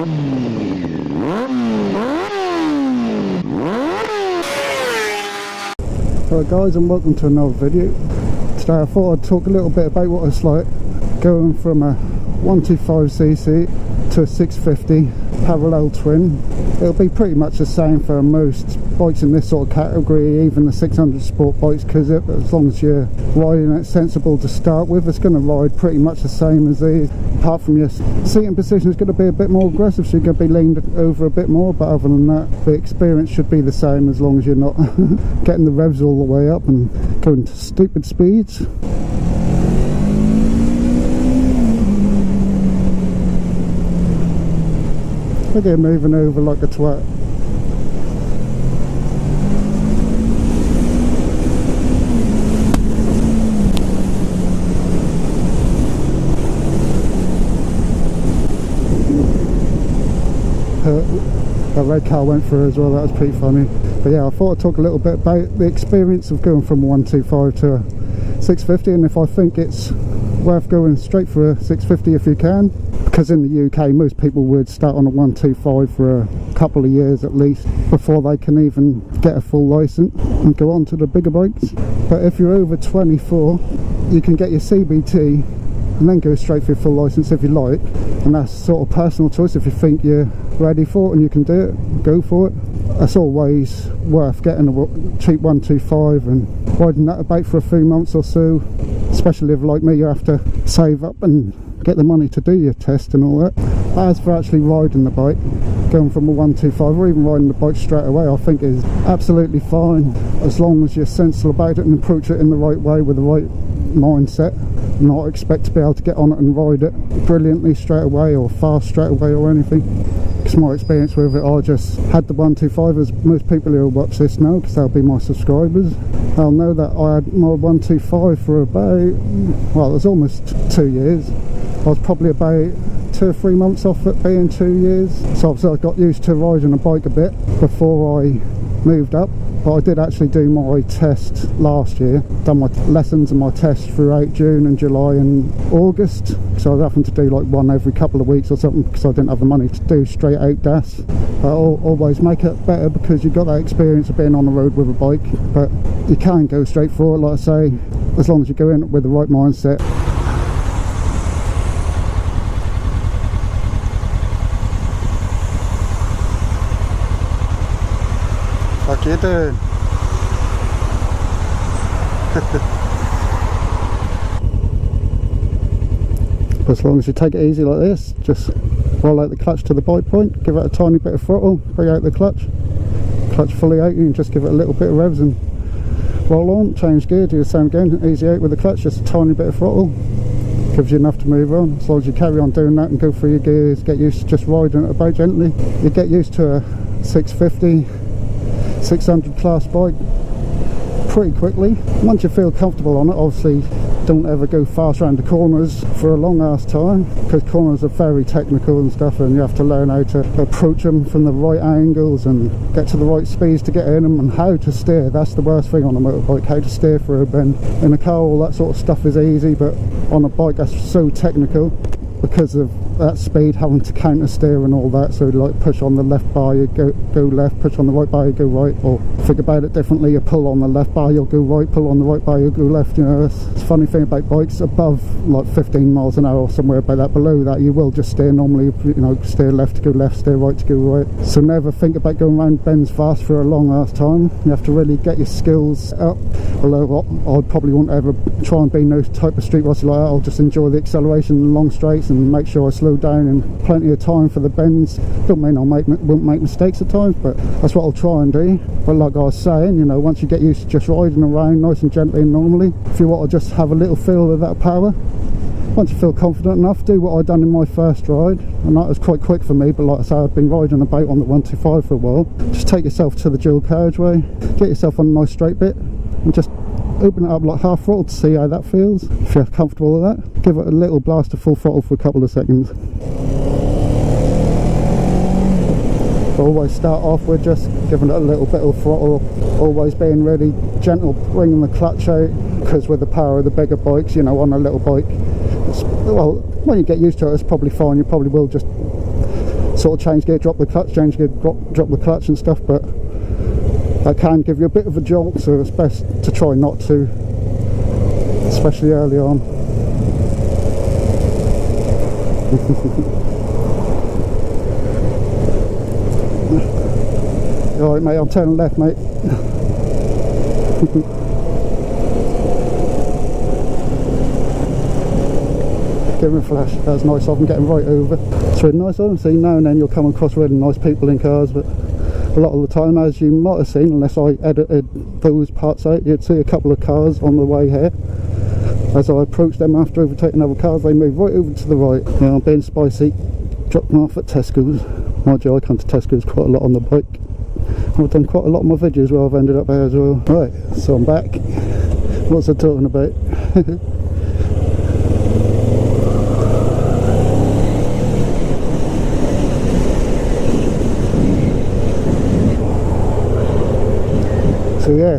Alright guys, and welcome to another video. Today I thought I'd talk a little bit about what it's like going from a 125cc to a 650 parallel twin. It'll be pretty much the same for most bikes in this sort of category, even the 600 sport bikes, because as long as you're riding it sensible to start with, it's going to ride pretty much the same as these. Apart from your seating position is going to be a bit more aggressive, so you're going to be leaned over a bit more, but other than that the experience should be the same, as long as you're not getting the revs all the way up and going to stupid speeds. Look at him moving over like a twat. That red car went through as well, that was pretty funny. But yeah, I thought I'd talk a little bit about the experience of going from a 125 to a 650, and if I think it's worth going straight for a 650 if you can. Because in the UK most people would start on a 125 for a couple of years at least before they can even get a full license and go on to the bigger bikes. But if you're over 24, you can get your CBT and then go straight for your full license if you like, and that's sort of personal choice. If you think you're ready for it and you can do it, go for it. That's always worth getting a cheap 125 and riding that about for a few months or so, especially if, like me, you have to save up and get the money to do your test and all that. As for actually riding the bike, going from a 125 or even riding the bike straight away, I think is absolutely fine, as long as you're sensible about it and approach it in the right way with the right mindset. Not expect to be able to get on it and ride it brilliantly straight away or fast straight away or anything. Because my experience with it, I just had the 125, as most people who will watch this know, because they'll be my subscribers. They'll know that I had my 125 for about, well, it was almost 2 years. I was probably about 2 or 3 months off it being 2 years. So obviously I got used to riding a bike a bit before I moved up. But I did actually do my test last year, done my lessons and my tests throughout June and July and August. So I was having to do like one every couple of weeks or something, because I didn't have the money to do straight out gas. But I'll always make it better because you've got that experience of being on the road with a bike. But you can go straight for it, like I say, as long as you go in with the right mindset. What you doing? But as long as you take it easy like this, just roll out the clutch to the bike point, give it a tiny bit of throttle, bring out the clutch fully out, you can just give it a little bit of revs and roll on, change gear, do the same again, easy out with the clutch, just a tiny bit of throttle, gives you enough to move on. As long as you carry on doing that and go through your gears, get used to just riding it about gently, you get used to a 650 600 class bike pretty quickly. Once you feel comfortable on it, obviously don't ever go fast around the corners for a long ass time, because corners are very technical and stuff, and you have to learn how to approach them from the right angles and get to the right speeds to get in them, and how to steer. That's the worst thing on a motorbike, how to steer for a bend. In a car all that sort of stuff is easy, but on a bike that's so technical because of that speed, having to counter steer and all that. So like push on the left bar, you go left, push on the right bar, you go right, or think about it differently, you pull on the left bar, you'll go right, pull on the right bar, you'll go left. You know, it's a funny thing about bikes, above like 15 miles an hour or somewhere about that, below that you will just steer normally, you know, steer left to go left, steer right to go right. So never think about going around bends fast for a long ass time. You have to really get your skills up, although I probably won't ever try and be no type of street racer like that. I'll just enjoy the acceleration and long straights and make sure I slow down in plenty of time for the bends. Don't mean I won't make mistakes at times, but that's what I'll try and do. But like I was saying, you know, once you get used to just riding around nice and gently and normally, if you want to just have a little feel of that power, once you feel confident enough, do what I done in my first ride, and that was quite quick for me. But like I say, I'd been riding about on the 125 for a while. Just take yourself to the dual carriageway, get yourself on a nice straight bit, and just open it up like half throttle to see how that feels. If you're comfortable with that, give it a little blast of full throttle for a couple of seconds. Always start off with just giving it a little bit of throttle, always being really gentle, bringing the clutch out, because with the power of the bigger bikes, you know, on a little bike, well, when you get used to it, it's probably fine. You probably will just sort of change gear, drop the clutch, change gear, drop the clutch and stuff, but that can give you a bit of a jolt, so it's best to try not to, especially early on. Alright mate, I'm turning left mate. Give him a flash, that's nice of him getting right over. It's really nice of him. See, now and then you'll come across really nice people in cars, but a lot of the time, as you might have seen, unless I edited those parts out, you'd see a couple of cars on the way here. As I approached them after overtaking other cars, they moved right over to the right. Now I'm being spicy, dropped them off at Tesco's. Mind you, I come to Tesco's quite a lot on the bike. I've done quite a lot of my videos where I've ended up there as well. Right, so I'm back. What's I talking about? So yeah,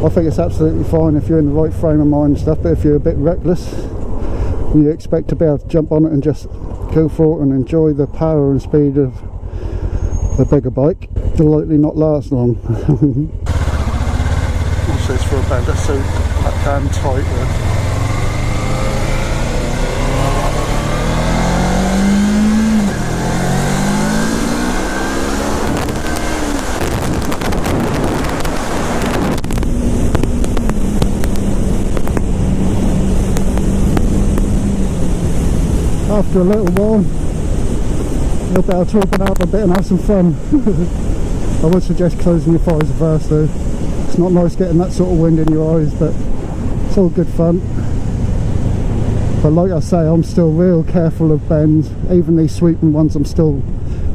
I think it's absolutely fine if you're in the right frame of mind and stuff, but if you're a bit reckless and you expect to be able to jump on it and just go for it and enjoy the power and speed of the bigger bike, it'll likely not last long. Also it's for a bender, so that damn tight there. After a little while, you'll be able to open up a bit and have some fun. I would suggest closing your eyes first though. It's not nice getting that sort of wind in your eyes, but it's all good fun. But like I say, I'm still real careful of bends. Even these sweeping ones, I'm still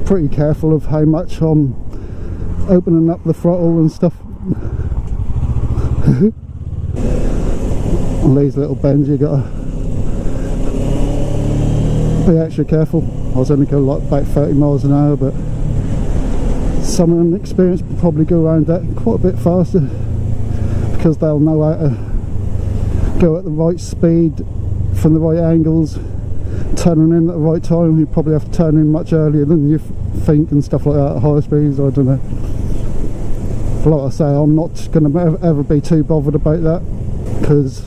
pretty careful of how much I'm opening up the throttle and stuff. On these little bends you gotta be extra careful. I was only going like about 30 miles an hour, but someone experienced will probably go around that quite a bit faster because they'll know how to go at the right speed from the right angles, turning in at the right time. You probably have to turn in much earlier than you think and stuff like that at high speeds. I don't know. But like I say, I'm not going to ever be too bothered about that because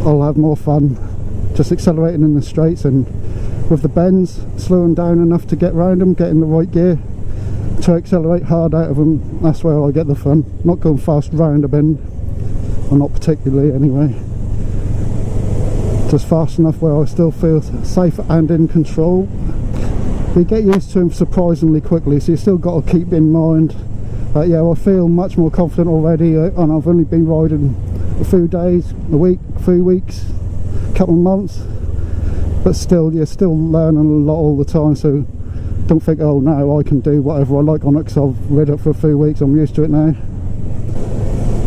I'll have more fun just accelerating in the straights, and with the bends slowing down enough to get round them, getting the right gear to accelerate hard out of them. That's where I get the fun, not going fast round a bend, or not particularly anyway, just fast enough where I still feel safe and in control. You get used to them surprisingly quickly, so you still got to keep in mind that yeah, I feel much more confident already, and I've only been riding a few days, a week, a few weeks, a couple of months, but still you're still learning a lot all the time, so don't think, oh no, I can do whatever I like on it because I've rid it for a few weeks, I'm used to it now.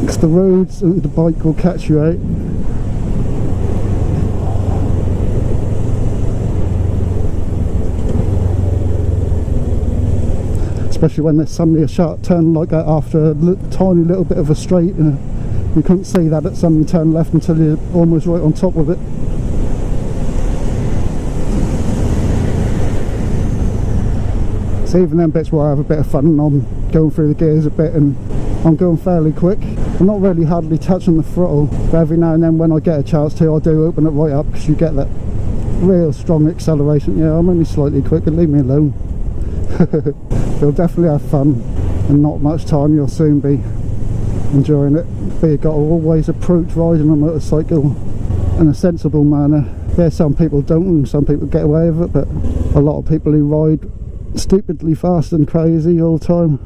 Because the roads and the bike will catch you out. Especially when there's suddenly a sharp turn like that after a tiny little bit of a straight. You couldn't see that it suddenly turned left until you're almost right on top of it. So even them bits where I have a bit of fun and I'm going through the gears a bit and I'm going fairly quick, I'm not really hardly touching the throttle, but every now and then when I get a chance to, I do open it right up because you get that real strong acceleration. Yeah, I'm only slightly quicker, leave me alone. You'll definitely have fun, and not much time, you'll soon be enjoying it. But you've got to always approach riding a motorcycle in a sensible manner. Yeah, some people don't and some people get away with it, but a lot of people who ride stupidly fast and crazy all the time,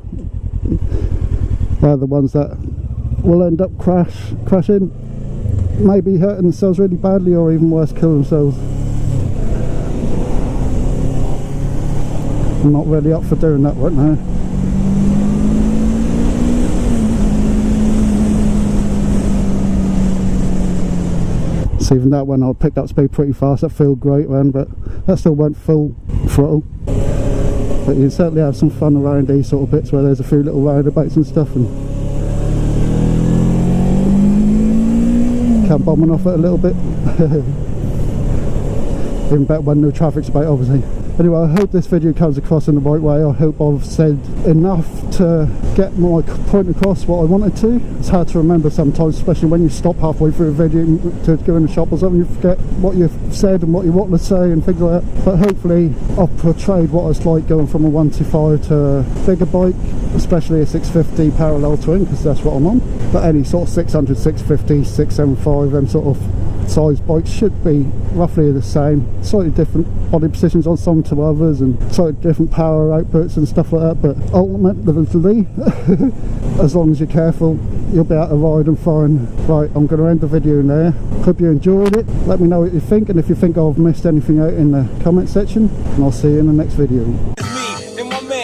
they're the ones that will end up crashing, maybe hurting themselves really badly, or even worse, kill themselves. I'm not really up for doing that right now. So even that when I picked up speed pretty fast, that felt great then, but that still went full throttle. But you can certainly have some fun around these sort of bits where there's a few little roundabouts and stuff, and come bombing off it a little bit. Even better when no traffic's about, obviously. Anyway, I hope this video comes across in the right way. I hope I've said enough to get my point across what I wanted to. It's hard to remember sometimes, especially when you stop halfway through a video to go in the shop or something. You forget what you've said and what you want to say and things like that. But hopefully I've portrayed what it's like going from a 125 to a bigger bike, especially a 650 parallel twin, because that's what I'm on. But any sort of 600, 650, 675, them sort of size bikes should be roughly the same. Slightly different body positions on some to others, and slightly different power outputs and stuff like that, but ultimately as long as you're careful, you'll be able to ride and fine. Right, I'm going to end the video there. Hope you enjoyed it. Let me know what you think, and if you think I've missed anything out in the comment section, and I'll see you in the next video.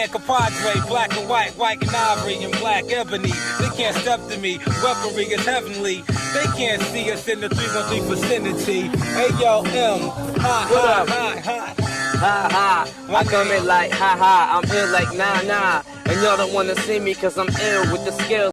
Compadre, black and white, white and ivory, and black ebony. They can't step to me, weaponry is heavenly. They can't see us in the 313 vicinity. Hey yo, M, ha ha ha ha. Ha ha, I come in like ha ha, I'm ill like nah nah. And y'all don't wanna see me cause I'm ill with the skill.